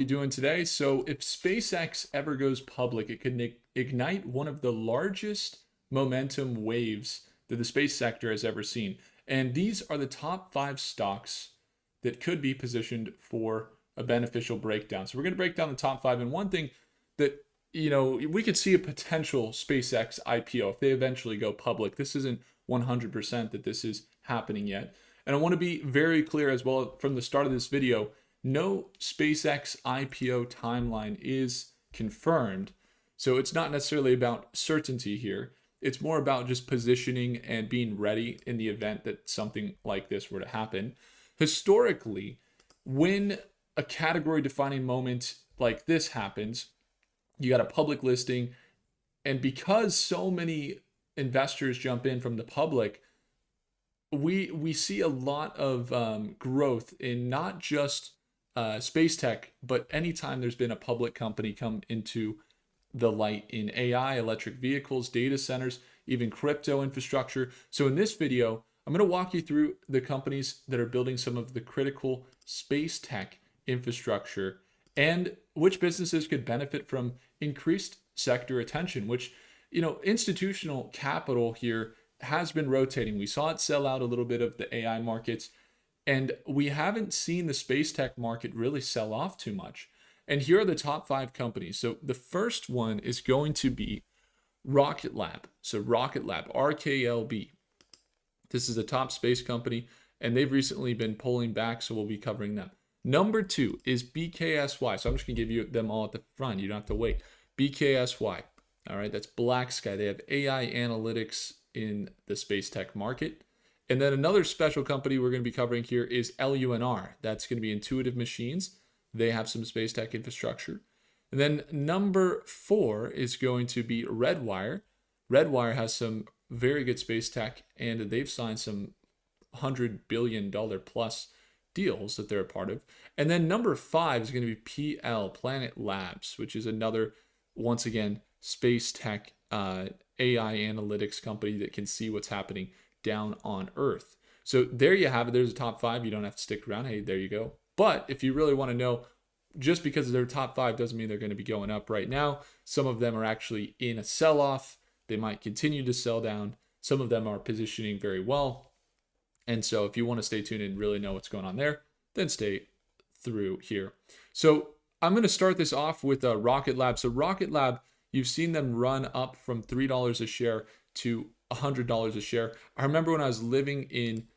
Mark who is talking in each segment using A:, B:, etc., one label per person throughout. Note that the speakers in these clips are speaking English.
A: You doing today? So if SpaceX ever goes public, it could ignite one of the largest momentum waves that the space sector has ever seen. And these are the top 5 stocks that could be positioned for a beneficial breakdown. So we're going to break down the top 5. And one thing that, we could see a potential SpaceX IPO if they eventually go public. This isn't 100% that this is happening yet. And I want to be very clear as well from the start of this video. No SpaceX IPO timeline is confirmed. So it's not necessarily about certainty here. It's more about just positioning and being ready in the event that something like this were to happen. Historically, when a category defining moment like this happens, you got a public listing, and because so many investors jump in from the public, we see a lot of growth in not just space tech, but anytime there's been a public company come into the light in AI, electric vehicles, data centers, even crypto infrastructure. So in this video, I'm going to walk you through the companies that are building some of the critical space tech infrastructure and which businesses could benefit from increased sector attention, which, institutional capital here has been rotating. We saw it sell out a little bit of the AI markets, and we haven't seen the space tech market really sell off too much. And here are the top 5 companies. So the first one is going to be Rocket Lab. So Rocket Lab, RKLB. This is a top space company, and they've recently been pulling back, so we'll be covering them. Number 2 is BKSY. So I'm just going to give you them all at the front. You don't have to wait. BKSY. All right, that's Black Sky. They have AI analytics in the space tech market. And then another special company we're going to be covering here is LUNR. That's going to be Intuitive Machines. They have some space tech infrastructure. And then number 4 is going to be Redwire. Redwire has some very good space tech, and they've signed some $100 billion plus deals that they're a part of. And then number 5 is going to be Planet Labs, which is another, once again, space tech AI analytics company that can see what's happening down on Earth. So there you have it. There's a top 5. You don't have to stick around. Hey, there you go. But if you really want to know, just because they're top 5 doesn't mean they're going to be going up right now. Some of them are actually in a sell-off. They might continue to sell down. Some of them are positioning very well. And so if you want to stay tuned and really know what's going on there, then stay through here. So I'm going to start this off with Rocket Lab. So Rocket Lab, you've seen them run up from $3 a share to $100 a share. I remember when I was living in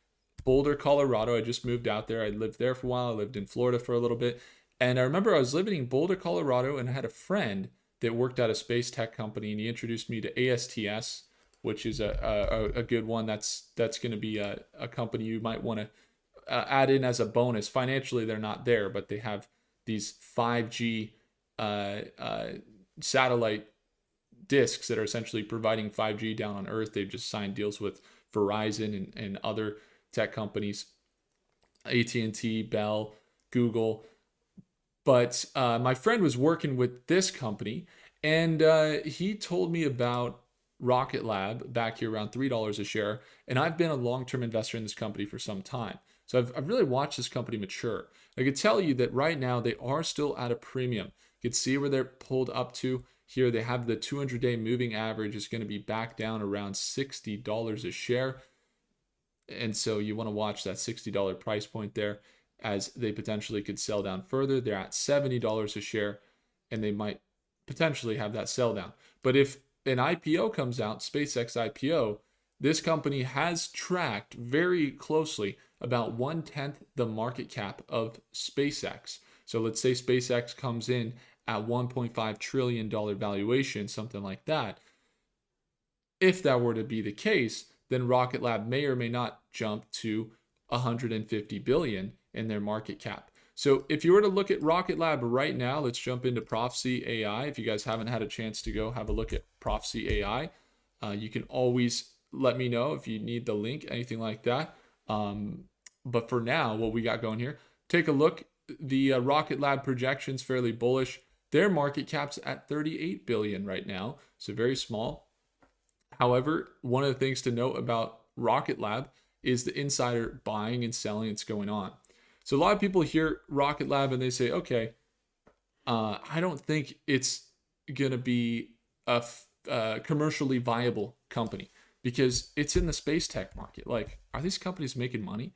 A: Boulder, Colorado. I just moved out there. I lived there for a while. I lived in Florida for a little bit. And I remember I was living in Boulder, Colorado, and I had a friend that worked at a space tech company, and he introduced me to ASTS, which is a good one. That's going to be a company you might want to add in as a bonus. Financially, they're not there, but they have these 5G satellite discs that are essentially providing 5G down on Earth. They've just signed deals with Verizon and other tech companies, AT&T, Bell, Google. But my friend was working with this company, and he told me about Rocket Lab back here around $3 a share. And I've been a long-term investor in this company for some time. So I've really watched this company mature. I could tell you that right now they are still at a premium. You can see where they're pulled up to. Here they have the 200-day moving average is going to be back down around $60 a share. And so you want to watch that $60 price point there as they potentially could sell down further. They're at $70 a share, and they might potentially have that sell down. But if an IPO comes out, SpaceX IPO, this company has tracked very closely about 1/10 the market cap of SpaceX. So let's say SpaceX comes in at $1.5 trillion valuation, something like that. If that were to be the case, then Rocket Lab may or may not jump to 150 billion in their market cap. So if you were to look at Rocket Lab right now, let's jump into Prophecy AI. If you guys haven't had a chance to go have a look at Prophecy AI, you can always let me know if you need the link, anything like that. But for now, what we got going here, take a look. The Rocket Lab projections fairly bullish. Their market cap's at 38 billion right now, so very small. However, one of the things to note about Rocket Lab is the insider buying and selling that's going on. So a lot of people hear Rocket Lab and they say, okay, I don't think it's gonna be a commercially viable company because it's in the space tech market. Like, are these companies making money?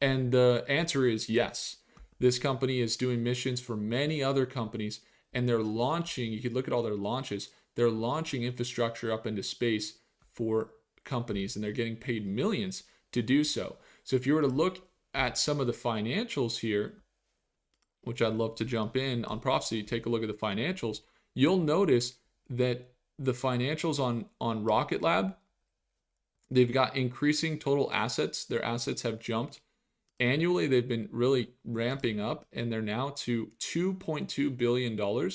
A: And the answer is yes. This company is doing missions for many other companies, and they're launching. You could look at all their launches. They're launching infrastructure up into space for companies, and they're getting paid millions to do so. So if you were to look at some of the financials here, which I'd love to jump in on Prophecy, take a look at the financials, you'll notice that the financials on Rocket Lab, they've got increasing total assets. Their assets have jumped annually. They've been really ramping up, and they're now to $2.2 billion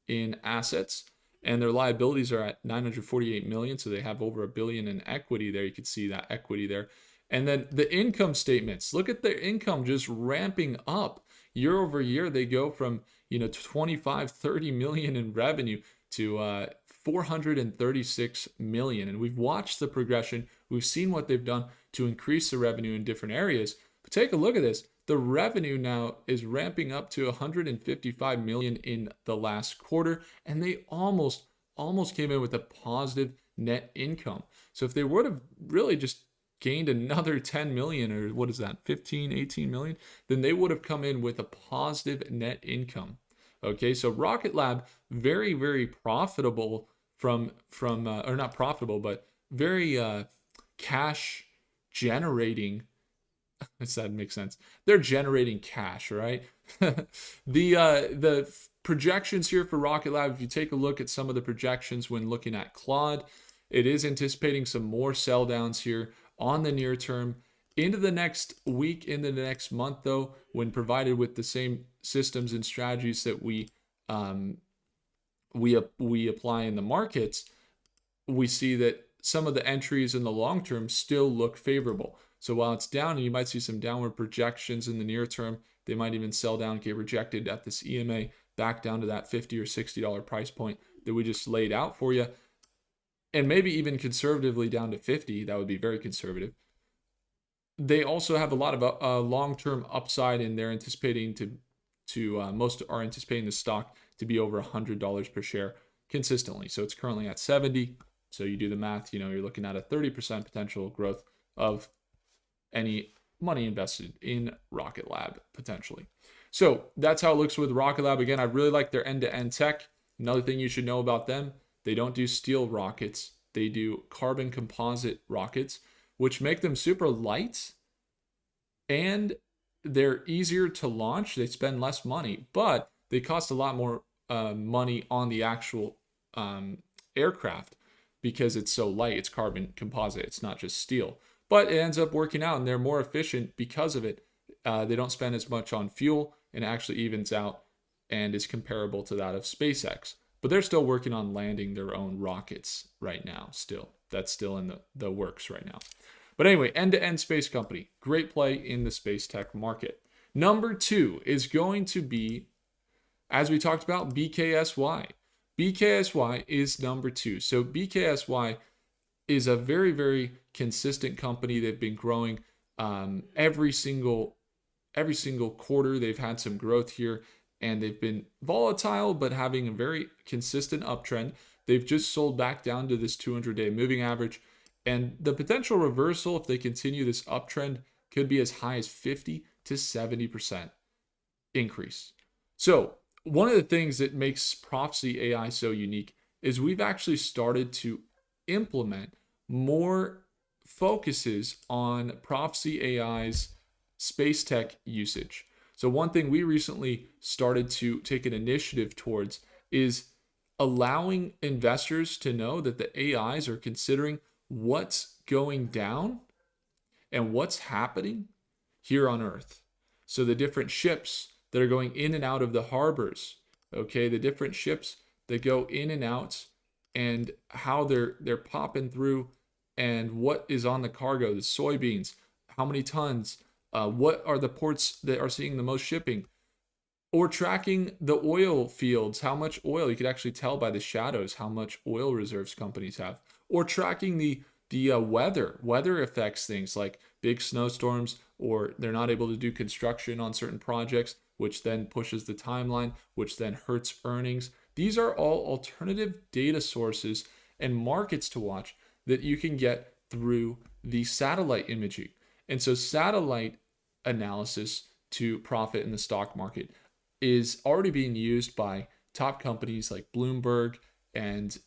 A: in assets, and their liabilities are at 948 million. So they have over $1 billion in equity there. You can see that equity there. And then the income statements, look at their income just ramping up year over year. They go from 25, 30 million in revenue to 436 million. And we've watched the progression. We've seen what they've done to increase the revenue in different areas. But take a look at this. The revenue now is ramping up to 155 million in the last quarter, and they almost came in with a positive net income. So if they would have really just gained another 10 million, or what is that, 15, 18 million, then they would have come in with a positive net income. Okay, so Rocket Lab, very, very profitable from or not profitable, but very cash generating. Does that make sense? They're generating cash, right? The projections here for Rocket Lab, if you take a look at some of the projections when looking at Claude, it is anticipating some more sell downs here on the near term. Into the next week, into the next month, though, when provided with the same systems and strategies that we apply in the markets, we see that some of the entries in the long term still look favorable. So while it's down, and you might see some downward projections in the near term, they might even sell down, get rejected at this EMA, back down to that $50 or $60 price point that we just laid out for you. And maybe even conservatively down to 50. That would be very conservative. They also have a lot of long-term upside, and they're anticipating most are anticipating the stock to be over $100 per share consistently. So it's currently at 70. So you do the math, you're looking at a 30% potential growth of any money invested in Rocket Lab potentially. So that's how it looks with Rocket Lab. Again, I really like their end-to-end tech. Another thing you should know about them, they don't do steel rockets. They do carbon composite rockets, which make them super light, and they're easier to launch. They spend less money, but they cost a lot more money on the actual aircraft because it's so light. It's carbon composite. It's not just steel. But it ends up working out, and they're more efficient because of it. They don't spend as much on fuel, and it actually evens out and is comparable to that of SpaceX. But they're still working on landing their own rockets right now still. That's still in the works right now. But anyway, end-to-end space company. Great play in the space tech market. Number 2 is going to be, as we talked about, BKSY. BKSY is number 2. So BKSY is a very, very consistent company. They've been growing every single quarter. They've had some growth here, and they've been volatile, but having a very consistent uptrend. They've just sold back down to this 200-day moving average, and the potential reversal, if they continue this uptrend, could be as high as 50 to 70% increase. So one of the things that makes Prophecy AI so unique is we've actually started to implement more focuses on Prophecy AI's space tech usage. So one thing we recently started to take an initiative towards is allowing investors to know that the AIs are considering what's going down and what's happening here on Earth. So the different ships that are going in and out of the harbors, okay, the different ships that go in and out, and how they're popping through, and what is on the cargo, the soybeans, how many tons, what are the ports that are seeing the most shipping, or tracking the oil fields, how much oil. You could actually tell by the shadows how much oil reserves companies have, or tracking the weather affects things like big snowstorms, or they're not able to do construction on certain projects. which then pushes the timeline, which then hurts earnings. These are all alternative data sources and markets to watch that you can get through the satellite imaging. And so satellite analysis to profit in the stock market is already being used by top companies like Bloomberg and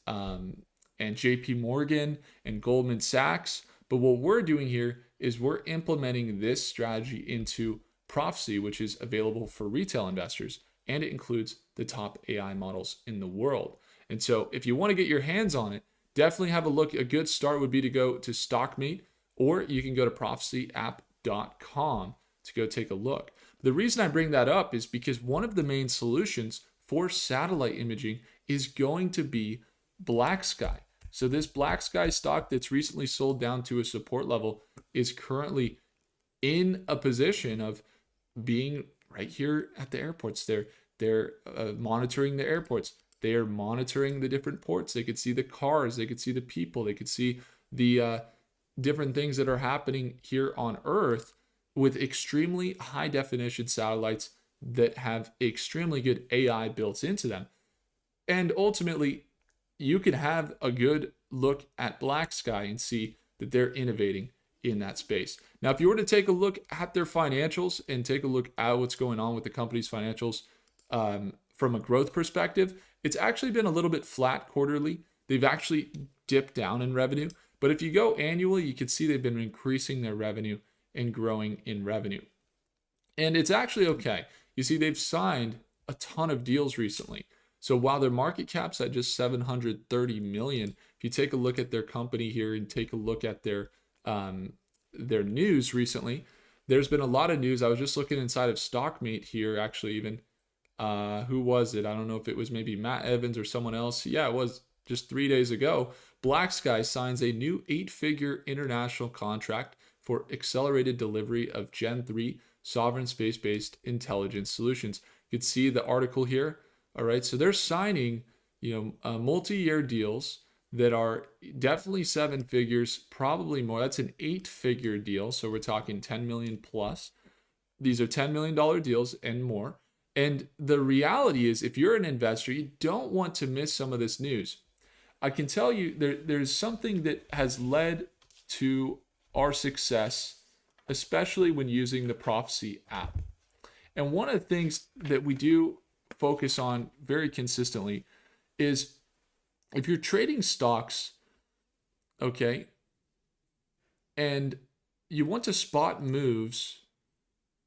A: JP Morgan and Goldman Sachs. But what we're doing here is we're implementing this strategy into Prophecy, which is available for retail investors, and it includes the top AI models in the world. And so if you want to get your hands on it, definitely have a look. A good start would be to go to StockMate, or you can go to prophecyapp.com to go take a look. The reason I bring that up is because one of the main solutions for satellite imaging is going to be BlackSky. So this BlackSky stock that's recently sold down to a support level is currently in a position of being right here at the airports. They're monitoring the airports. They are monitoring the different ports. They could see the cars. They could see the people. They could see the different things that are happening here on Earth with extremely high definition satellites that have extremely good AI built into them. And ultimately, you can have a good look at BlackSky and see that they're innovating in that space. Now, if you were to take a look at their financials and take a look at what's going on with the company's financials from a growth perspective, it's actually been a little bit flat quarterly. They've actually dipped down in revenue. But if you go annually, you can see they've been increasing their revenue and growing in revenue. And it's actually okay. You see, they've signed a ton of deals recently. So while their market cap's at just 730 million, if you take a look at their company here and take a look at their news recently, there's been a lot of news. I was just looking inside of StockMate here, actually, even who was it? I don't know if it was maybe Matt Evans or someone else. Yeah, it was just 3 days ago. BlackSky signs a new 8-figure international contract for accelerated delivery of Gen 3 sovereign space-based intelligence solutions. You can see the article here. All right, so they're signing, multi-year deals that are definitely 7 figures, probably more. That's an 8-figure deal, so we're talking 10 million plus. These are $10 million deals and more. And the reality is, if you're an investor, you don't want to miss some of this news. I can tell you there's something that has led to our success, especially when using the Prophecy app. And one of the things that we do focus on very consistently is if you're trading stocks, okay, and you want to spot moves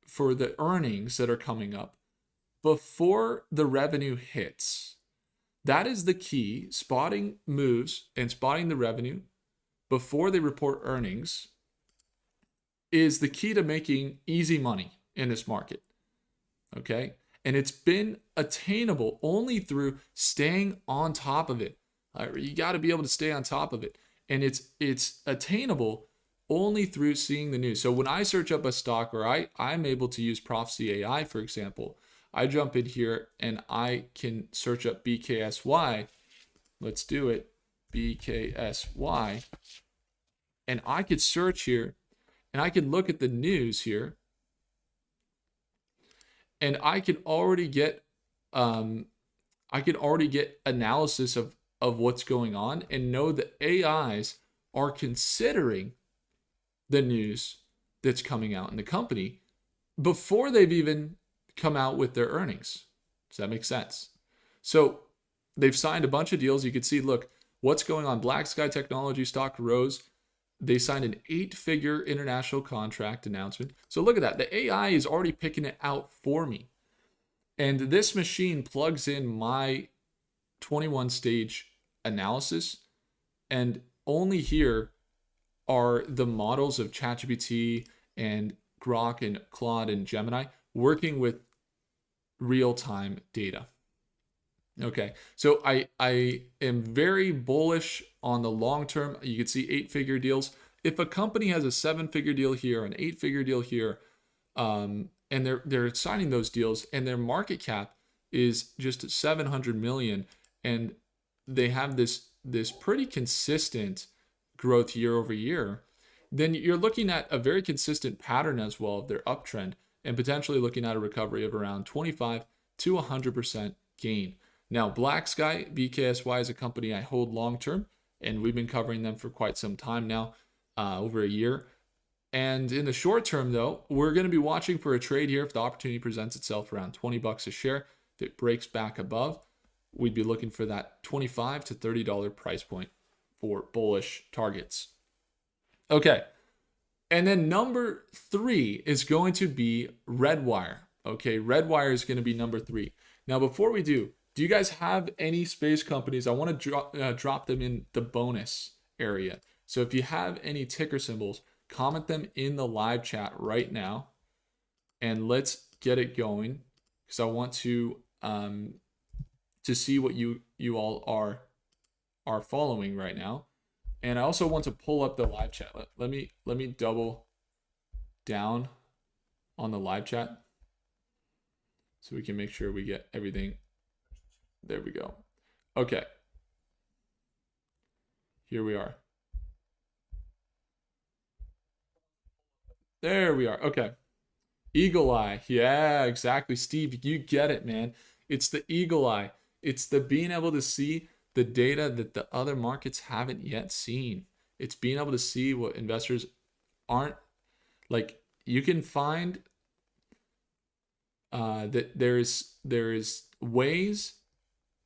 A: for the earnings that are coming up before the revenue hits. That is the key. Spotting moves and spotting the revenue before they report earnings is the key to making easy money in this market. Okay? And it's been attainable only through staying on top of it. You got to be able to stay on top of it. And it's attainable only through seeing the news. So when I search up a stock, or I'm able to use Prophecy AI, for example, I jump in here and I can search up BKSY. Let's do it. BKSY. And I could search here and I can look at the news here. And I can already get analysis of what's going on and know that AIs are considering the news that's coming out in the company before they've even come out with their earnings. Does that make sense? So they've signed a bunch of deals. You can see, look, what's going on. BlackSky Technology stock rose. They signed an 8-figure international contract announcement. So look at that. The AI is already picking it out for me. And this machine plugs in my 21-stage analysis. And only here are the models of ChatGPT and Grok and Claude and Gemini working with real-time data. Okay, so I am very bullish on the long term. You can see 8-figure deals. If a company has a 7-figure deal here, an 8-figure deal here, and they're signing those deals, and their market cap is just 700 million, and they have this pretty consistent growth year over year, then you're looking at a very consistent pattern as well of their uptrend. and potentially looking at a recovery of around 25 to 100% gain. Now, Black Sky BKSY is a company I hold long term, and we've been covering them for quite some time now, over a year. And in the short term, though, we're going to be watching for a trade here if the opportunity presents itself around 20 bucks a share. If it breaks back above, we'd be looking for that $25 to $30 price point for bullish targets. Okay. And then number 3 is going to be Redwire. Okay, Redwire is going to be number 3. Now, before we do you guys have any space companies? I want to drop them in the bonus area. So if you have any ticker symbols, comment them in the live chat right now, and let's get it going, because I want to see what you all are following right now. And I also want to pull up the live chat. Let me double down on the live chat so we can make sure we get everything. There we go. Okay. Here we are. There we are. Okay. Eagle eye. Yeah, exactly. Steve, you get it, man. It's the eagle eye. It's the being able to see the data that the other markets haven't yet seen. It's being able to see what investors aren't, like, you can find that there's ways.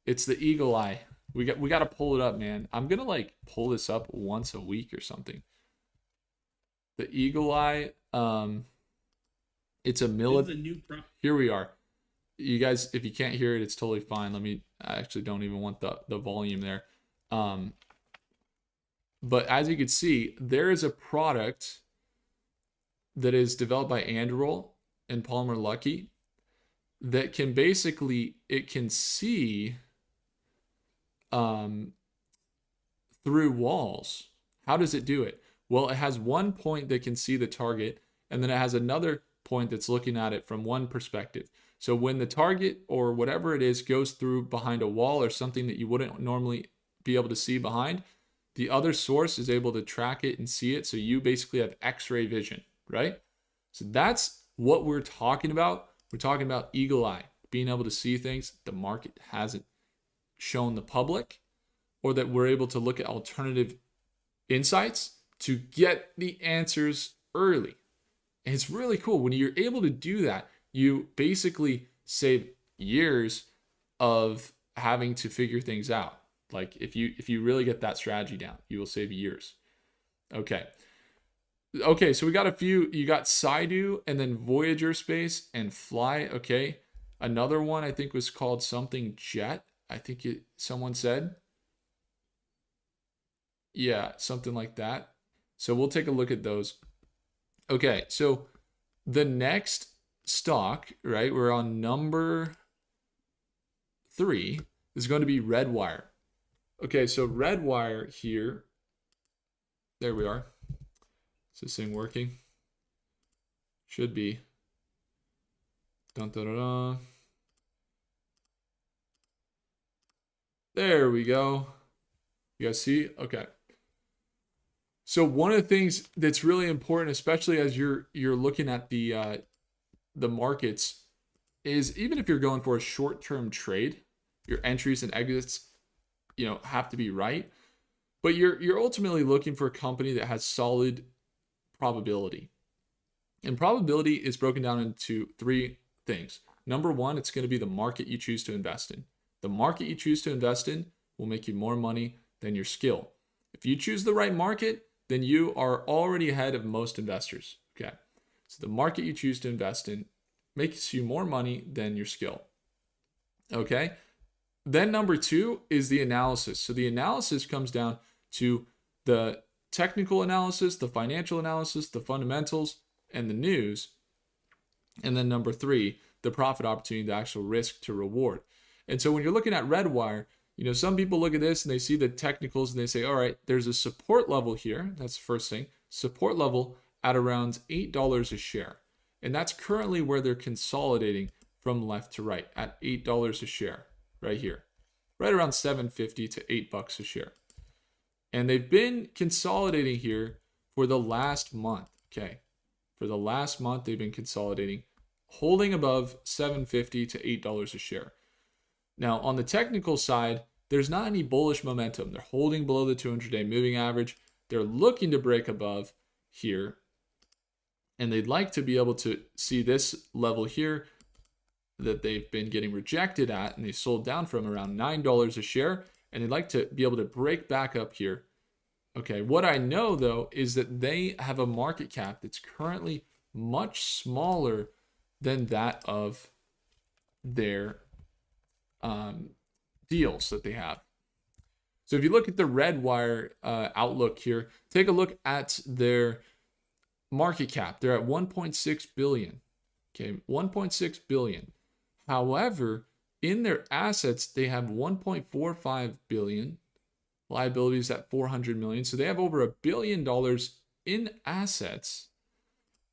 A: It's the eagle eye. We got to pull it up, man. I'm gonna like pull this up once a week or something. The eagle eye. It's a military. Here we are. You guys, if you can't hear it, it's totally fine. I actually don't even want the volume there. But as you can see, there is a product that is developed by Anduril and Palmer Luckey that can basically, it can see through walls. How does it do it? Well, it has one point that can see the target, and then it has another point that's looking at it from one perspective. So when the target or whatever it is goes through behind a wall or something that you wouldn't normally be able to see behind, the other source is able to track it and see it. So you basically have X-ray vision, right? So that's what we're talking about. We're talking about eagle eye, being able to see things the market hasn't shown the public, or that we're able to look at alternative insights to get the answers early. And it's really cool. When you're able to do that, you basically save years of having to figure things out. Like if you really get that strategy down, you will save years. Okay, so we got a few. You got Saidu, and then Voyager Space and Fly. Okay, another one I think was called something Jet. I think someone said. Yeah, something like that. So we'll take a look at those. Okay, so the next stock, right? We're on number 3 is going to be Redwire. Okay, so Redwire here. There we are. Is this thing working? Should be. Dun, dun, dun, dun. There we go. You guys see? Okay. So one of the things that's really important, especially as you're looking at the markets, is even if you're going for a short-term trade, your entries and exits, have to be right. But you're ultimately looking for a company that has solid probability. And probability is broken down into 3 things. Number 1, it's going to be the market you choose to invest in. The market you choose to invest in will make you more money than your skill. If you choose the right market, then you are already ahead of most investors. Okay. So the market you choose to invest in makes you more money than your skill. Okay. Then number 2 is the analysis. So the analysis comes down to the technical analysis, the financial analysis, the fundamentals, and the news. And then number 3, the profit opportunity, the actual risk to reward. And so when you're looking at Redwire, some people look at this and they see the technicals and they say, all right, there's a support level here. That's the first thing. Support level at around $8 a share. And that's currently where they're consolidating from left to right at $8 a share right here. Right around $7.50 to $8 a share. And they've been consolidating here for the last month. Okay. For the last month, they've been consolidating holding above $7.50 to $8 a share. Now, on the technical side, there's not any bullish momentum. They're holding below the 200-day moving average. They're looking to break above here, and they'd like to be able to see this level here that they've been getting rejected at, and they sold down from around $9 a share, and they'd like to be able to break back up here. Okay, what I know though is that they have a market cap that's currently much smaller than that of their deals that they have. So if you look at the Redwire outlook here, take a look at their market cap. They're at 1.6 billion. Okay, 1.6 billion. However, in their assets, they have 1.45 billion. Liabilities at 400 million. So they have over $1 billion in assets.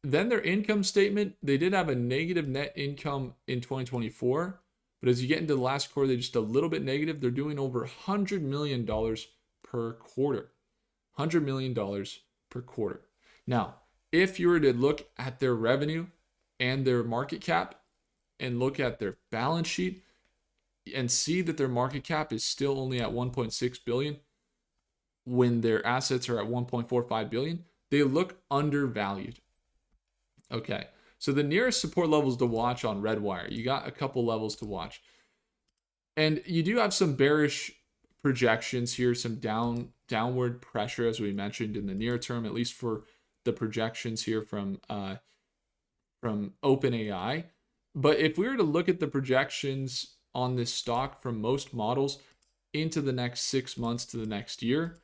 A: Then their income statement, they did have a negative net income in 2024. But as you get into the last quarter, they're just a little bit negative. They're doing over $100 million per quarter. $100 million per quarter. Now, if you were to look at their revenue and their market cap and look at their balance sheet and see that their market cap is still only at 1.6 billion when their assets are at 1.45 billion, they look undervalued. Okay, so the nearest support levels to watch on Redwire, you got a couple levels to watch. And you do have some bearish projections here, some downward pressure, as we mentioned, in the near term, at least for the projections here from OpenAI. But if we were to look at the projections on this stock from most models into the next 6 months to the next year,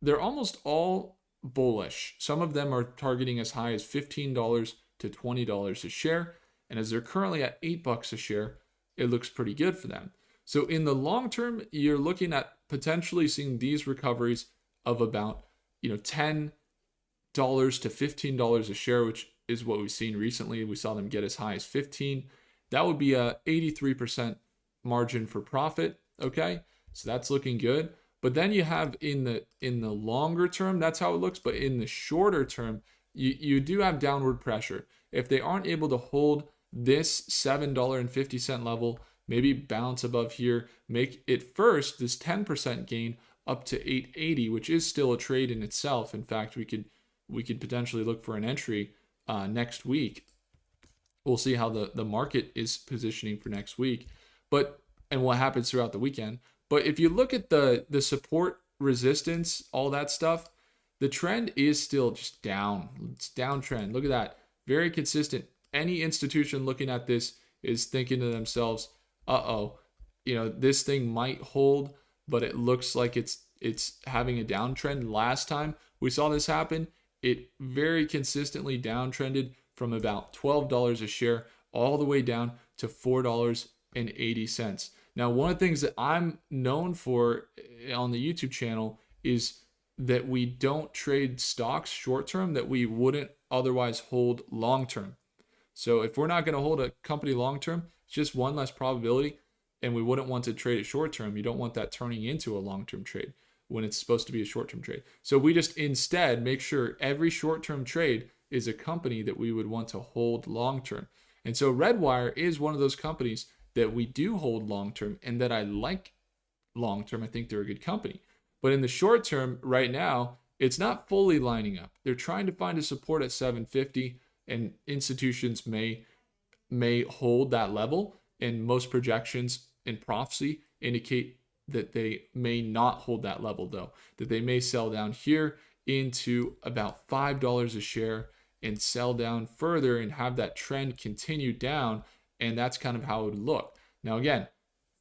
A: they're almost all bullish. Some of them are targeting as high as $15 to $20 a share. And as they're currently at $8 a share, it looks pretty good for them. So in the long term, you're looking at potentially seeing these recoveries of about, $10 to $15 a share, which is what we've seen recently. We saw them get as high as 15. That would be a 83% margin for profit. Okay, so that's looking good. But then you have in the longer term, that's how it looks. But in the shorter term, you do have downward pressure. If they aren't able to hold this $7.50 level, maybe bounce above here, make it first this 10% gain up to 880, which is still a trade in itself. In fact, we could potentially look for an entry next week. We'll see how the market is positioning for next week, and what happens throughout the weekend. But if you look at the support, resistance, all that stuff, the trend is still just down. It's downtrend. Look at that. Very consistent. Any institution looking at this is thinking to themselves, this thing might hold, but it looks like it's having a downtrend. Last time we saw this happen, it very consistently downtrended from about $12 a share all the way down to $4.80. Now, one of the things that I'm known for on the YouTube channel is that we don't trade stocks short term that we wouldn't otherwise hold long term. So if we're not going to hold a company long term, it's just one less probability, and we wouldn't want to trade it short term. You don't want that turning into a long term trade when it's supposed to be a short term trade. So we just instead make sure every short term trade is a company that we would want to hold long term. And so Redwire is one of those companies that we do hold long term and that I like long term. I think they're a good company. But in the short term, right now, it's not fully lining up. They're trying to find a support at 750, and institutions may hold that level. And most projections in prophecy indicate that they may not hold that level, though, that they may sell down here into about $5 a share and sell down further and have that trend continue down. And that's kind of how it would look. Now, again,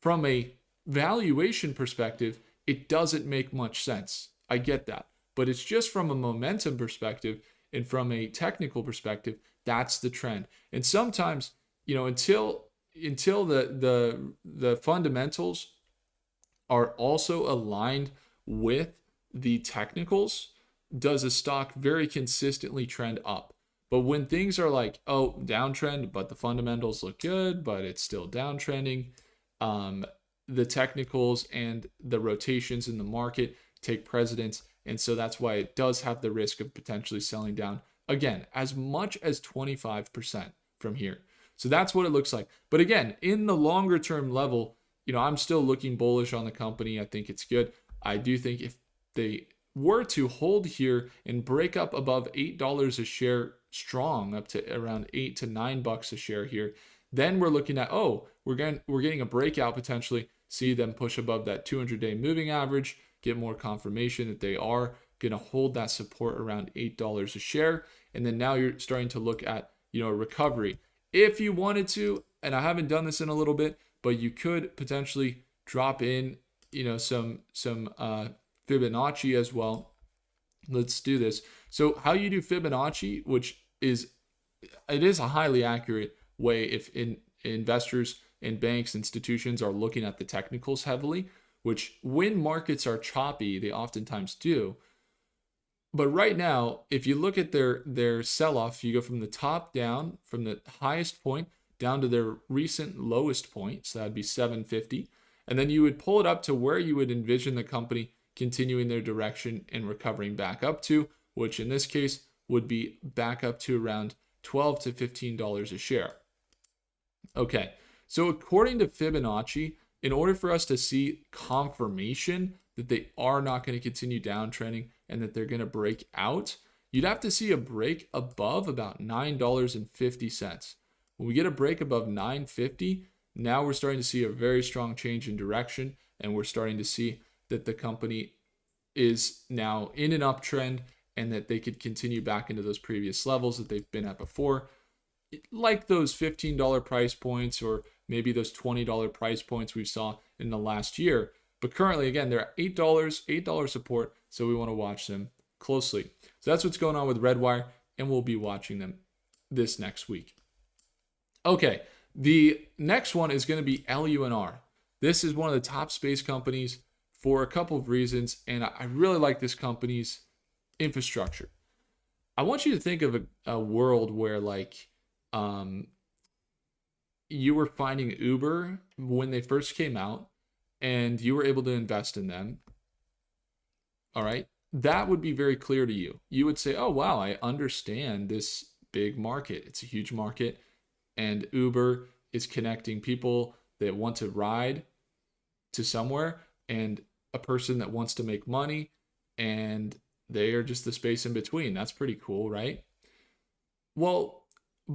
A: from a valuation perspective, it doesn't make much sense. I get that. But it's just from a momentum perspective and from a technical perspective, that's the trend. And sometimes, until the fundamentals are also aligned with the technicals, does a stock very consistently trend up. But when things are like, downtrend, but the fundamentals look good, but it's still downtrending, the technicals and the rotations in the market take precedence. And so that's why it does have the risk of potentially selling down, again, as much as 25% from here. So that's what it looks like. But again, in the longer term level, I'm still looking bullish on the company. I think it's good. I do think if they were to hold here and break up above $8 a share strong, up to around $8 to $9 a share here, then we're looking at, we're getting a breakout potentially, see them push above that 200-day moving average, get more confirmation that they are going to hold that support around $8 a share. And then now you're starting to look at, a recovery. If you wanted to, and I haven't done this in a little bit, but you could potentially drop in, some Fibonacci as well. Let's do this. So how you do Fibonacci, which is a highly accurate way if investors and banks, institutions are looking at the technicals heavily, which when markets are choppy, they oftentimes do. But right now, if you look at their sell-off, you go from the top down, from the highest point down to their recent lowest point. So that'd be 750. And then you would pull it up to where you would envision the company continuing their direction and recovering back up to, which in this case would be back up to around $12 to $15 a share. Okay, so according to Fibonacci, in order for us to see confirmation that they are not going to continue downtrending and that they're going to break out, you'd have to see a break above about $9.50. When we get a break above $9.50, now we're starting to see a very strong change in direction, and we're starting to see that the company is now in an uptrend and that they could continue back into those previous levels that they've been at before, like those $15 price points or maybe those $20 price points we saw in the last year. But currently, again, they're at $8 support, so we want to watch them closely. So that's what's going on with Redwire, and we'll be watching them this next week. Okay, the next one is going to be LUNR. This is one of the top space companies for a couple of reasons, and I really like this company's infrastructure. I want you to think of a world where you were finding Uber when they first came out and you were able to invest in them. All right. That would be very clear to you. You would say, oh, wow, I understand this big market. It's a huge market. And Uber is connecting people that want to ride to somewhere and a person that wants to make money. And they are just the space in between. That's pretty cool, right? Well,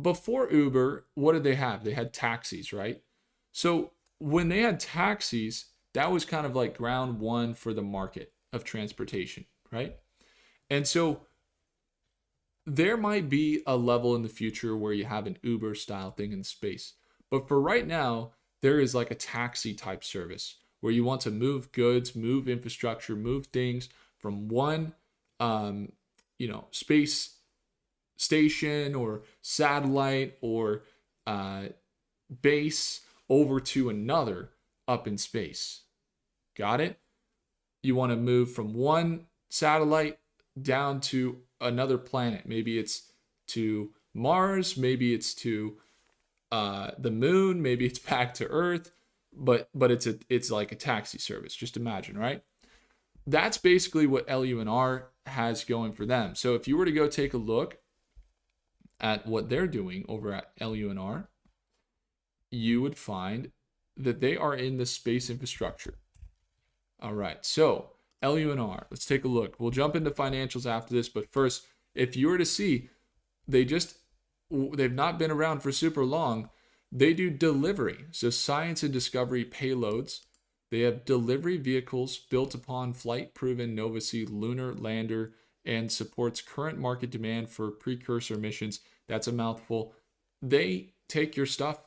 A: before Uber, what did they have? They had taxis, right? So when they had taxis, that was kind of like ground one for the market of transportation, right? And so there might be a level in the future where you have an Uber style thing in space. But for right now, there is like a taxi type service where you want to move goods, move infrastructure, move things from one, space station or satellite or base over to another up in space. Got it? You want to move from one satellite down to another planet. Maybe it's to Mars, maybe it's to the moon, maybe it's back to Earth, but it's like a taxi service. Just imagine, right? That's basically what LUNR has going for them. So if you were to go take a look at what they're doing over at LUNR, you would find that they are in the space infrastructure. All right, so LUNR, let's take a look. We'll jump into financials after this, but first, if you were to see, they've not been around for super long. They do delivery, so science and discovery payloads. They have delivery vehicles built upon flight-proven Nova-C lunar lander and supports current market demand for precursor missions. That's a mouthful. They take your stuff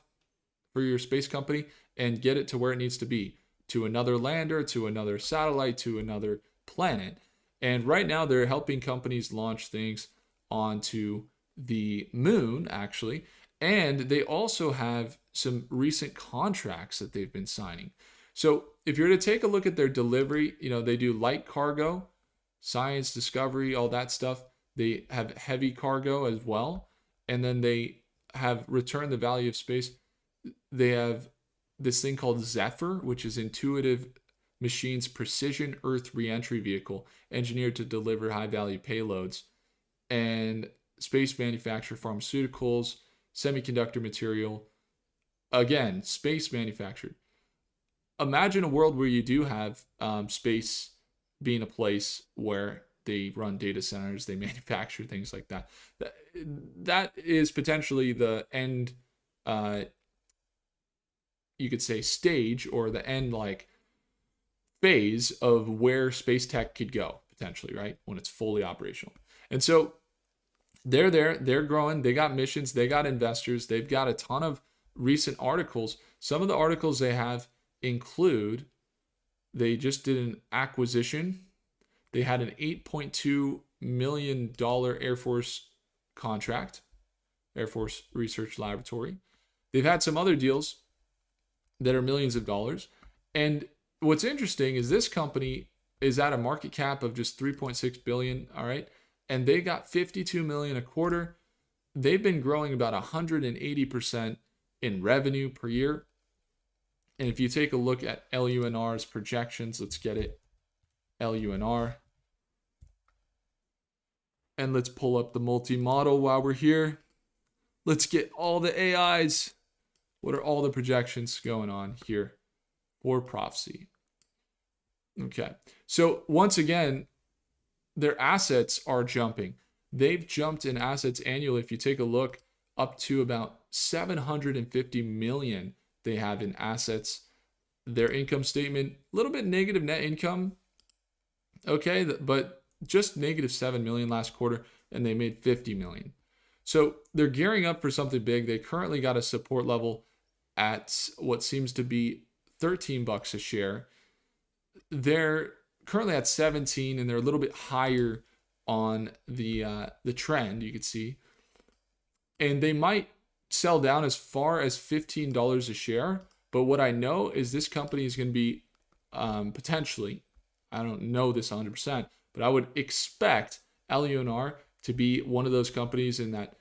A: for your space company and get it to where it needs to be, to another lander, to another satellite, to another planet. And right now they're helping companies launch things onto the moon, actually. And they also have some recent contracts that they've been signing. So if you're to take a look at their delivery, they do light cargo, science, discovery, all that stuff. They have heavy cargo as well. And then they have Return the Value of Space. They have this thing called Zephyr, which is Intuitive Machines Precision Earth Reentry Vehicle, engineered to deliver high-value payloads. And space manufacture pharmaceuticals, semiconductor material, again, space manufactured. Imagine a world where you do have space being a place where they run data centers, they manufacture things like that. That is potentially the end, you could say, stage, or the end like phase of where space tech could go potentially, right? When it's fully operational. And so they're there, they're growing, they got missions, they got investors, they've got a ton of recent articles. Some of the articles they have include they just did an acquisition. They had an $8.2 million Air Force contract, Air Force Research Laboratory. They've had some other deals that are millions of dollars. And what's interesting is this company is at a market cap of just 3.6 billion, all right? And they got 52 million a quarter. They've been growing about 180% in revenue per year. And if you take a look at LUNR's projections, let's get it, LUNR. And let's pull up the multi-model while we're here. Let's get all the AIs. What are all the projections going on here for Prophecy? Okay, so once again, their assets are jumping. They've jumped in assets annually. If you take a look, up to about 750 million they have in assets. Their income statement, a little bit negative net income. Okay, but just negative 7 million last quarter, and they made 50 million. So they're gearing up for something big. They currently got a support level at what seems to be $13 a share. They're currently at 17, and they're a little bit higher on the trend, you could see. And they might sell down as far as $15 a share. But what I know is this company is going to be potentially, I don't know this 100%, but I would expect LUNR to be one of those companies in that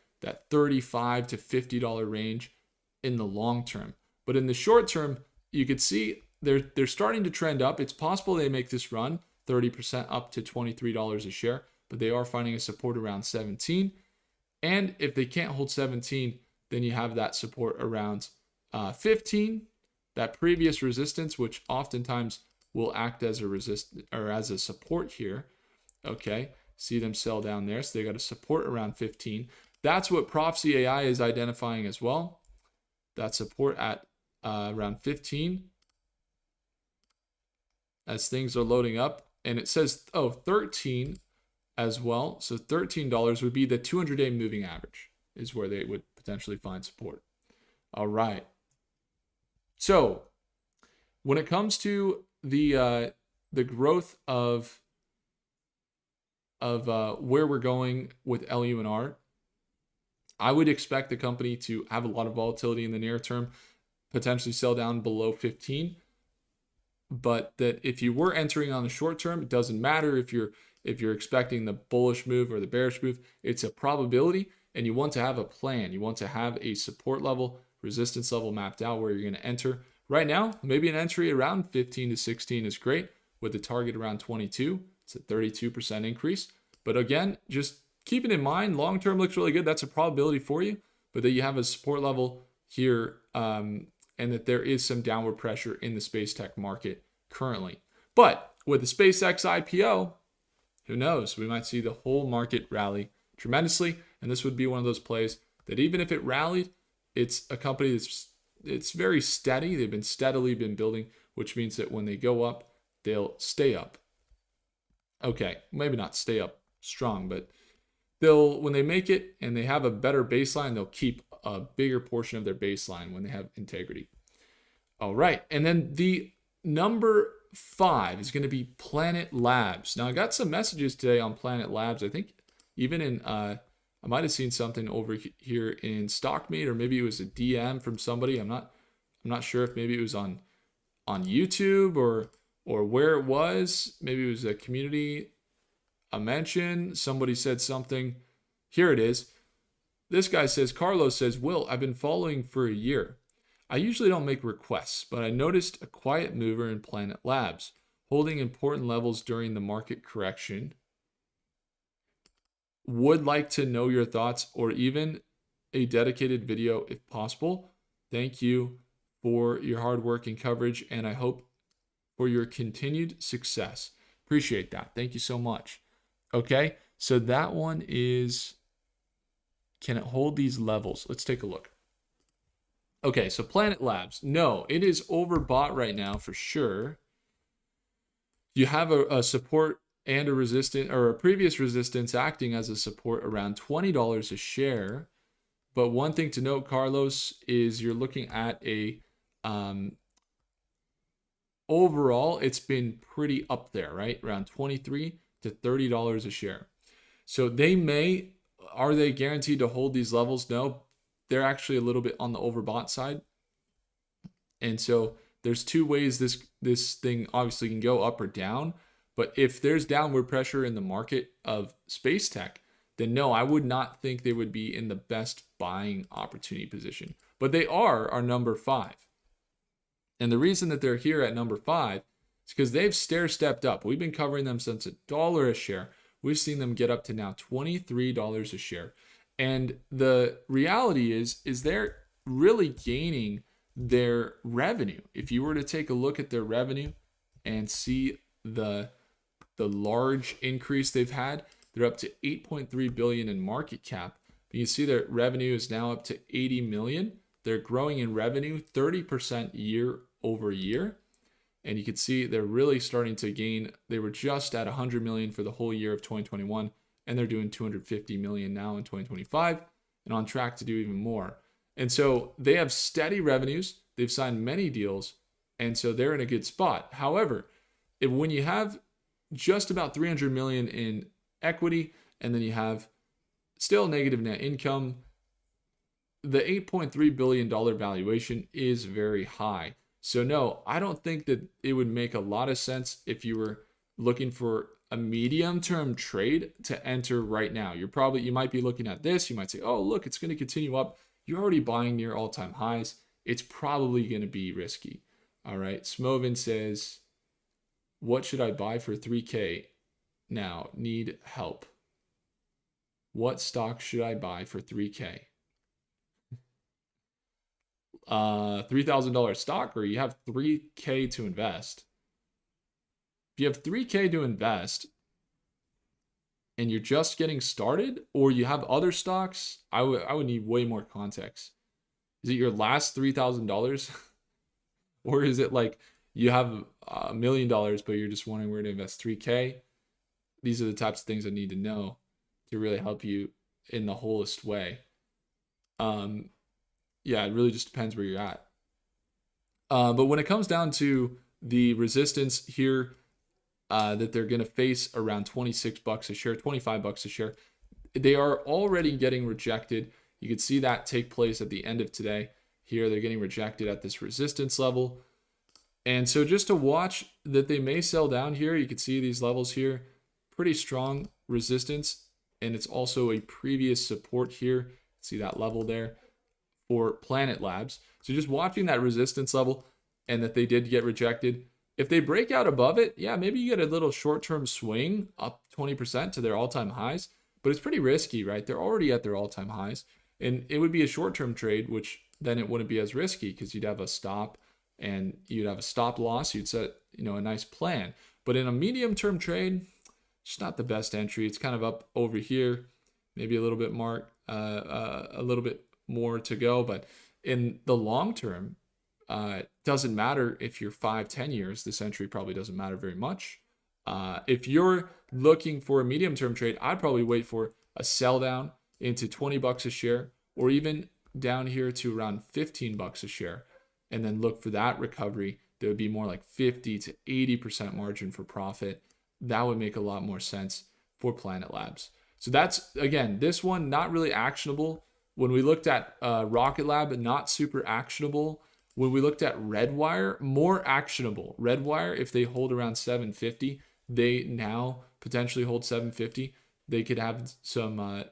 A: $35 to $50 range in the long term. But in the short term, you could see they're starting to trend up. It's possible they make this run 30% up to $23 a share, but they are finding a support around 17. And if they can't hold 17, then you have that support around 15, that previous resistance, which oftentimes will act as a resist or as a support here. Okay, see them sell down there, so they got a support around 15. That's what Prophecy AI is identifying as well. That support at around 15 as things are loading up, and it says 13 as well. So $13 would be the 200-day moving average is where they would potentially find support. All right. So when it comes to the growth of where we're going with LUNR, I would expect the company to have a lot of volatility in the near term, potentially sell down below 15. But that if you were entering on the short term, it doesn't matter if you're expecting the bullish move or the bearish move. It's a probability, and you want to have a plan. You want to have a support level, resistance level mapped out where you're going to enter. Right now, maybe an entry around 15 to 16 is great, with the target around 22. It's a 32% increase. But again, just keep it in mind, long term looks really good. That's a probability for you, but that you have a support level here, and that there is some downward pressure in the space tech market currently. But with the SpaceX IPO, who knows? We might see the whole market rally tremendously, and this would be one of those plays that even if it rallied, it's a company it's very steady. They've been steadily building, which means that when they go up, they'll stay up. Okay, maybe not stay up strong, but when they make it and they have a better baseline, they'll keep a bigger portion of their baseline when they have integrity. All right, and then the number 5 is going to be Planet Labs. Now I got some messages today on Planet Labs. I think even in I might have seen something over here in StockMate, or maybe it was a DM from somebody. I'm not sure if maybe it was on YouTube or where it was. Maybe it was a community, a mention. Somebody said something. Here it is. This guy says, Carlos says, Will, I've been following for a year. I usually don't make requests, but I noticed a quiet mover in Planet Labs, holding important levels during the market correction. Would like to know your thoughts, or even a dedicated video if possible. Thank you for your hard work and coverage, and I hope for your continued success. Appreciate that. Thank you so much. Okay, so that one is, can it hold these levels? Let's take a look. Okay, so Planet Labs. No, it is overbought right now for sure. You have a support and a resistance, or a previous resistance acting as a support around $20 a share. But one thing to note, Carlos, is you're looking at a overall, it's been pretty up there, right? Around $23 to $30 a share. So are they guaranteed to hold these levels? No, they're actually a little bit on the overbought side. And so there's two ways this thing obviously can go, up or down. But if there's downward pressure in the market of space tech, then no, I would not think they would be in the best buying opportunity position. But they are our number 5. And the reason that they're here at number 5 is because they've stair-stepped up. We've been covering them since $1 a share. We've seen them get up to now $23 a share. And the reality is they're really gaining their revenue. If you were to take a look at their revenue and see the large increase they've had, they're up to 8.3 billion in market cap. You see their revenue is now up to 80 million. They're growing in revenue 30% year over year. And you can see they're really starting to gain. They were just at 100 million for the whole year of 2021, and they're doing 250 million now in 2025 and on track to do even more. And so they have steady revenues. They've signed many deals, and so they're in a good spot. However, when you have just about 300 million in equity, and then you have still negative net income, the $8.3 billion valuation is very high. So no, I don't think that it would make a lot of sense if you were looking for a medium-term trade to enter right now. You might be looking at this. You might say, oh, look, it's going to continue up. You're already buying near all-time highs. It's probably going to be risky. All right. Smovin says, what should I buy for 3K now? Need help. What stock should I buy for 3K? $3,000 stock, or you have 3K to invest. If you have 3K to invest and you're just getting started, or you have other stocks, I would need way more context. Is it your last $3,000? Or is it like you have $1 million, but you're just wondering where to invest 3K? These are the types of things I need to know to really help you in the wholest way. Yeah, it really just depends where you're at. But when it comes down to the resistance here that they're going to face around $26 a share, $25 a share, they are already getting rejected. You can see that take place at the end of today. Here, they're getting rejected at this resistance level. And so just to watch that they may sell down here, you can see these levels here, pretty strong resistance. And it's also a previous support here. See that level there for Planet Labs. So just watching that resistance level and that they did get rejected. If they break out above it, yeah, maybe you get a little short-term swing up 20% to their all-time highs, but it's pretty risky, right? They're already at their all-time highs, and it would be a short-term trade, which then it wouldn't be as risky because you'd have a stop and you'd have a stop loss. You'd set, a nice plan. But in a medium-term trade, it's not the best entry. It's kind of up over here, maybe a little bit a little bit more to go. But in the long term, it doesn't matter if you're 5-10 years. This entry probably doesn't matter very much. If you're looking for a medium-term trade, I'd probably wait for a sell down into $20 a share, or even down here to around $15 a share, and then look for that recovery. There would be more like 50 to 80% margin for profit. That would make a lot more sense for Planet Labs. So that's, again, this one not really actionable. When we looked at Rocket Lab, not super actionable. When we looked at Redwire, more actionable. Redwire, if they hold around 750, they now potentially hold 750. They could have some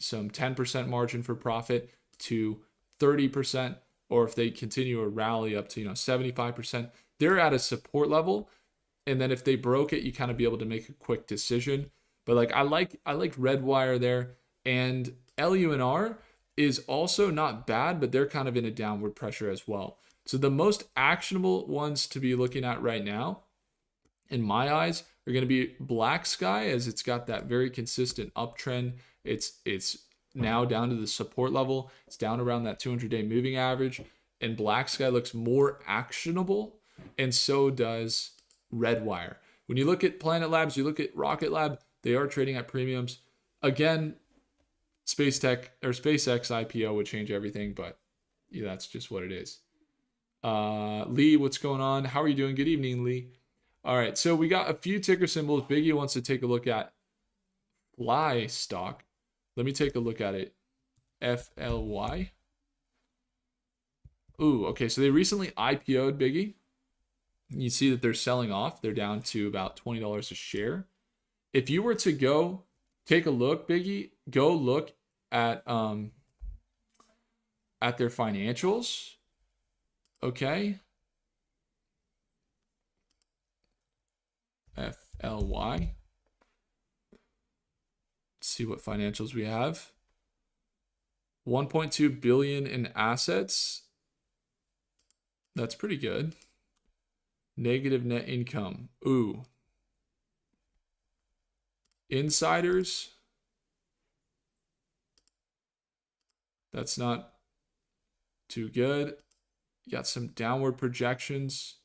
A: 10% margin for profit to 30%, or if they continue a rally up to 75%, they're at a support level. And then if they broke it, you kind of be able to make a quick decision. But like I like Redwire there, and LUNR is also not bad, but they're kind of in a downward pressure as well. So the most actionable ones to be looking at right now, in my eyes, are going to be Black Sky, as it's got that very consistent uptrend. It's now down to the support level. It's down around that 200-day moving average, and Black Sky looks more actionable, and so does Redwire. When you look at Planet Labs, you look at Rocket Lab, they are trading at premiums. Again, SpaceX IPO would change everything, but yeah, that's just what it is. Lee, what's going on? How are you doing? Good evening, Lee. All right, so we got a few ticker symbols. Biggie wants to take a look at Fly stock. Let me take a look at it. FLY. Ooh, okay, so they recently IPO'd, Biggie. You see that they're selling off. They're down to about $20 a share. If you were to go take a look, Biggie, go look at their financials. Okay. FLY. Let's see what financials we have. 1.2 billion in assets. That's pretty good. Negative net income. Ooh. Insiders. That's not too good. You got some downward projections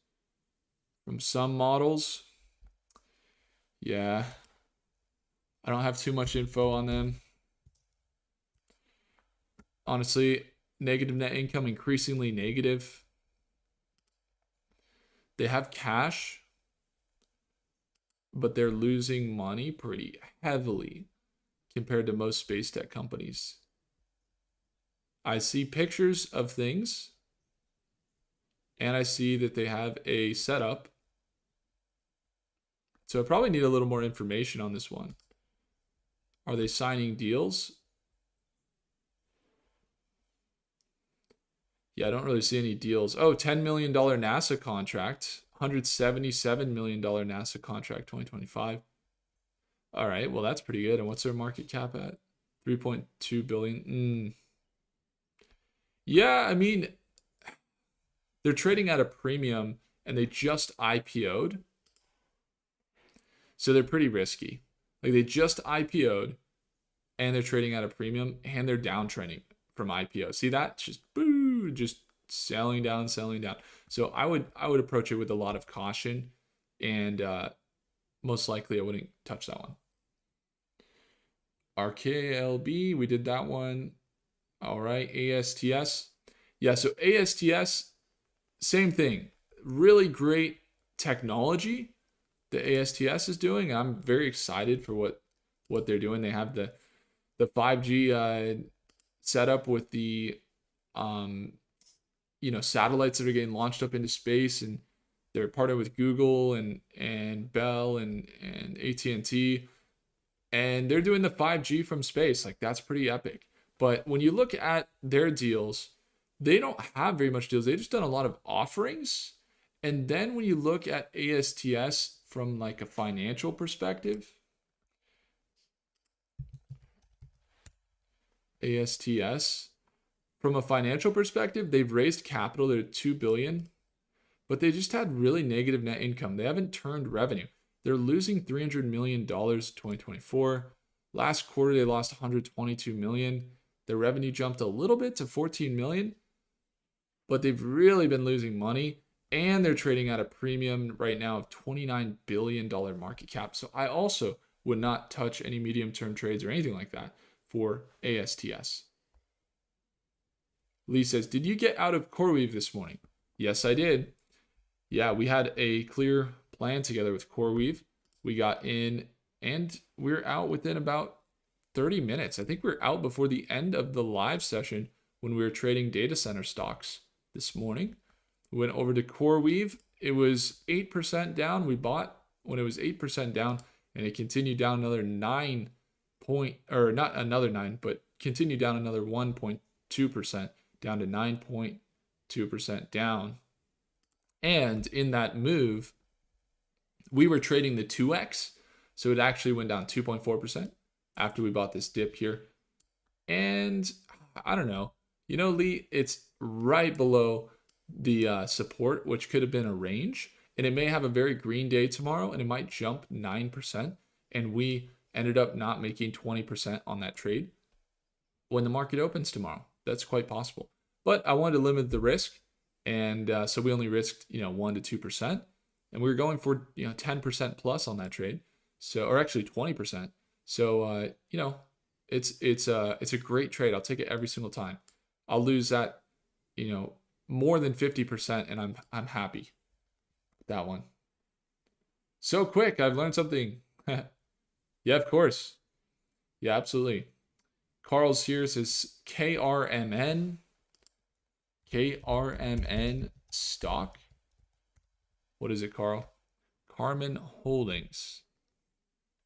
A: from some models. Yeah. I don't have too much info on them. Honestly, negative net income, increasingly negative. They have cash, but they're losing money pretty heavily compared to most space tech companies. I see pictures of things, and I see that they have a setup. So I probably need a little more information on this one. Are they signing deals? Yeah, I don't really see any deals. Oh, $10 million NASA contract. $177 million NASA contract 2025. All right, well, that's pretty good. And what's their market cap at? 3.2 billion. Yeah, I mean, they're trading at a premium and they just IPO'd. So they're pretty risky. Like, they just IPO'd and they're trading at a premium and they're downtrending from IPO. See that? Just boo, just selling down. So I would approach it with a lot of caution, and most likely I wouldn't touch that one. RKLB, we did that one. All right, ASTS. Yeah, so ASTS, same thing. Really great technology that ASTS is doing. I'm very excited for what they're doing. They have the 5G setup with the satellites that are getting launched up into space, and they're partnered with Google and Bell and AT&T, and they're doing the 5G from space. Like, that's pretty epic. But when you look at their deals, they don't have very much deals. They've just done a lot of offerings. And then when you look at ASTS from like a financial perspective, ASTS from a financial perspective, they've raised capital. They're $2 billion, but they just had really negative net income. They haven't turned revenue. They're losing $300 million 2024. Last quarter, they lost $122 million. Their revenue jumped a little bit to $14 million, but they've really been losing money, and they're trading at a premium right now of $29 billion market cap. So I also would not touch any medium-term trades or anything like that for ASTS. Lee says, did you get out of CoreWeave this morning? Yes, I did. Yeah, we had a clear plan together with CoreWeave. We got in and we're out within about 30 minutes. I think we're out before the end of the live session when we were trading data center stocks this morning. We went over to CoreWeave. It was 8% down. We bought when it was 8% down, and it continued down another 9 point, or not another 9, but continued down another 1.2%, down to 9.2% down. And in that move, we were trading the 2x, so it actually went down 2.4% after we bought this dip here. And I don't know, Lee, it's right below the support, which could have been a range, and it may have a very green day tomorrow, and it might jump 9%, and we ended up not making 20% on that trade when the market opens tomorrow. That's quite possible. But I wanted to limit the risk, and so we only risked 1 to 2%, and we were going for 10% plus on that trade, so or actually 20%. So it's a great trade. I'll take it every single time. I'll lose that more than 50%, and I'm happy with that one. So quick, I've learned something. Yeah, of course. Yeah, absolutely. Carl's here says KRMN. KRMN stock. What is it, Carl? Carmen Holdings.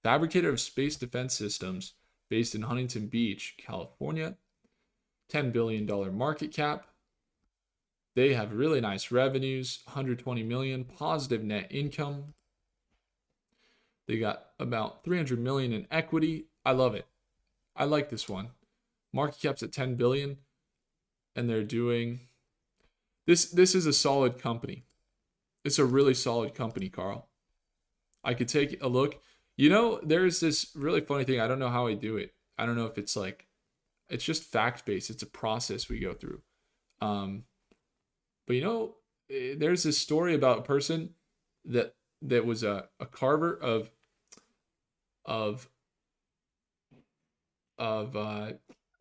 A: Fabricator of space defense systems based in Huntington Beach, California. $10 billion market cap. They have really nice revenues, 120 million, positive net income. They got about 300 million in equity. I love it. I like this one. Market cap's at 10 billion, and they're doing this is a solid company. It's a really solid company, Carl. I could take a look. There's this really funny thing. I don't know how I do it. I don't know if it's like it's just fact-based. It's a process we go through. But there's this story about a person that was a carver of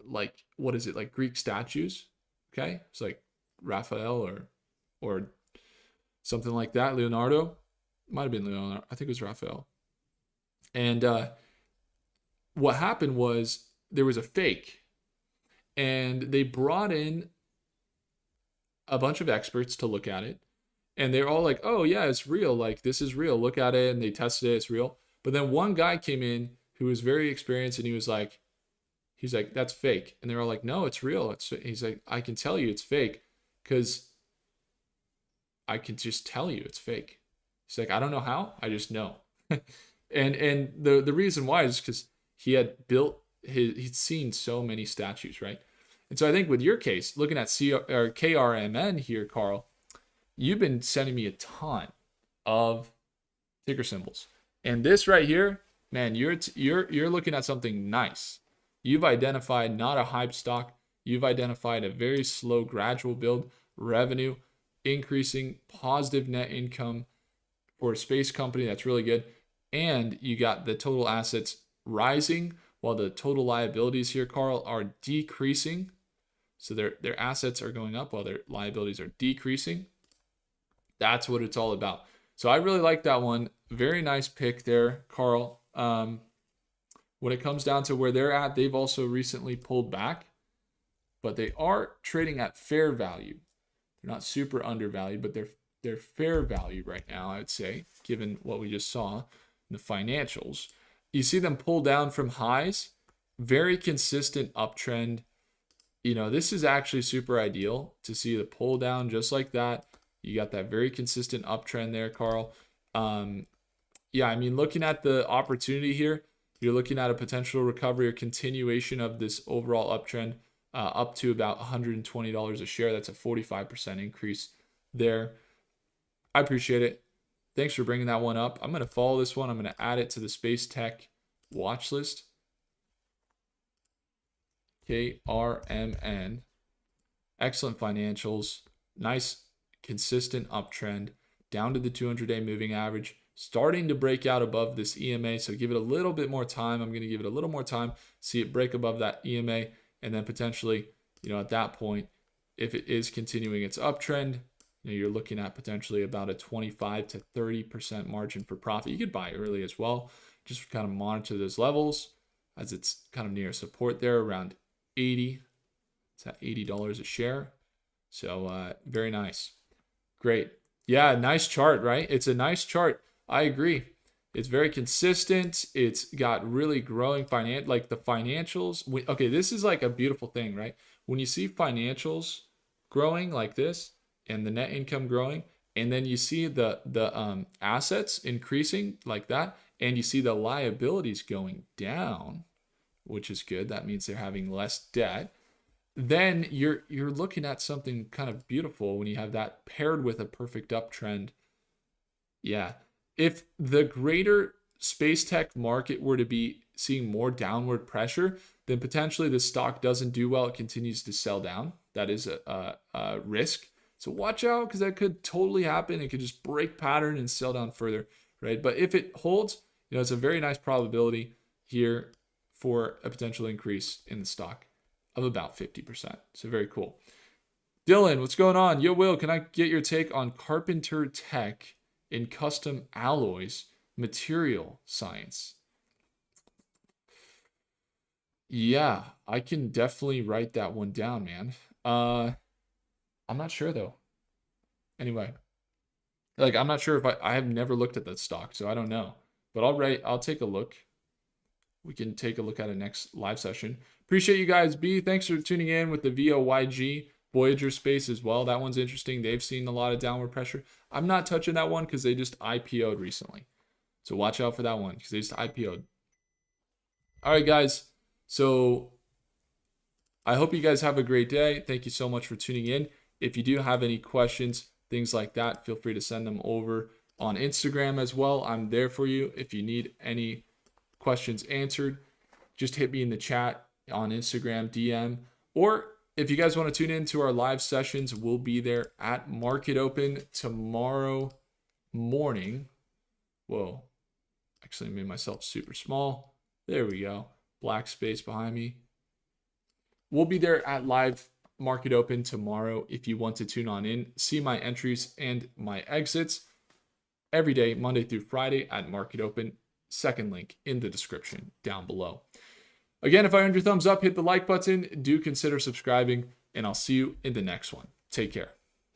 A: like, what is it, like Greek statues. Okay, it's like Raphael or something like that. Leonardo, might have been Leonardo. I think it was Raphael. And what happened was there was a fake, and they brought in a bunch of experts to look at it, and they're all like, oh yeah, it's real, like this is real, look at it, and they tested it, it's real. But then one guy came in who was very experienced, and he's like, that's fake. And they're all like, no, it's real. He's like, I can tell you it's fake because I can just tell you it's fake. He's like, I don't know how, I just know. and the reason why is because he had he'd seen so many statues, right? And so I think with your case, looking at KRMN here, Carl, you've been sending me a ton of ticker symbols. And this right here, man, you're looking at something nice. You've identified not a hype stock. You've identified a very slow, gradual build, revenue increasing, positive net income for a space company. That's really good. And you got the total assets rising while the total liabilities here, Carl, are decreasing. So their assets are going up while their liabilities are decreasing. That's what it's all about. So I really like that one. Very nice pick there, Carl. When it comes down to where they're at, they've also recently pulled back, but they are trading at fair value. They're not super undervalued, but they're fair value right now, I would say, given what we just saw in the financials. You see them pull down from highs, very consistent uptrend. This is actually super ideal to see the pull down just like that. You got that very consistent uptrend there, Carl. Yeah, I mean, looking at the opportunity here, you're looking at a potential recovery or continuation of this overall uptrend up to about $120 a share. That's a 45% increase there. I appreciate it. Thanks for bringing that one up. I'm going to follow this one. I'm going to add it to the Space Tech watch list. KRMN. Excellent financials. Nice, consistent uptrend down to the 200-day moving average. Starting to break out above this EMA. So give it a little bit more time. I'm going to give it a little more time. See it break above that EMA. And then potentially, at that point, if it is continuing its uptrend, you're looking at potentially about a 25 to 30% margin for profit. You could buy early as well. Just kind of monitor those levels as it's kind of near support there around 80. It's at $80 a share. So very nice. Great. Yeah, nice chart, right? It's a nice chart. I agree. It's very consistent. It's got really growing like the financials. Okay, this is like a beautiful thing, right? When you see financials growing like this and the net income growing, and then you see the assets increasing like that, and you see the liabilities going down, which is good. That means they're having less debt. then you're looking at something kind of beautiful when you have that paired with a perfect uptrend. Yeah. If the greater space tech market were to be seeing more downward pressure, then potentially the stock doesn't do well. It continues to sell down. That is a risk. So watch out, because that could totally happen. It could just break pattern and sell down further, right? But if it holds, it's a very nice probability here for a potential increase in the stock of about 50%. So very cool. Dylan, what's going on? Yo, Will, can I get your take on Carpenter Tech in custom alloys material science? Yeah, I can definitely write that one down, man. I'm not sure though. Anyway, like I'm not sure if I have never looked at that stock, so I don't know. But I'll take a look. We can take a look at it next live session. Appreciate you guys. B, thanks for tuning in with the VOYG Voyager space as well. That one's interesting. They've seen a lot of downward pressure. I'm not touching that one because they just IPO'd recently. So watch out for that one because they just IPO'd. All right, guys. So I hope you guys have a great day. Thank you so much for tuning in. If you do have any questions, things like that, feel free to send them over on Instagram as well. I'm there for you. If you need any questions answered, just hit me in the chat on Instagram, DM, or if you guys want to tune in to our live sessions, we'll be there at Market Open tomorrow morning. Whoa, actually made myself super small. There we go. Black space behind me. We'll be there at live Market Open tomorrow if you want to tune on in. See my entries and my exits every day, Monday through Friday at Market Open. Second link in the description down below. Again, if I earned your thumbs up, hit the like button. Do consider subscribing, and I'll see you in the next one. Take care.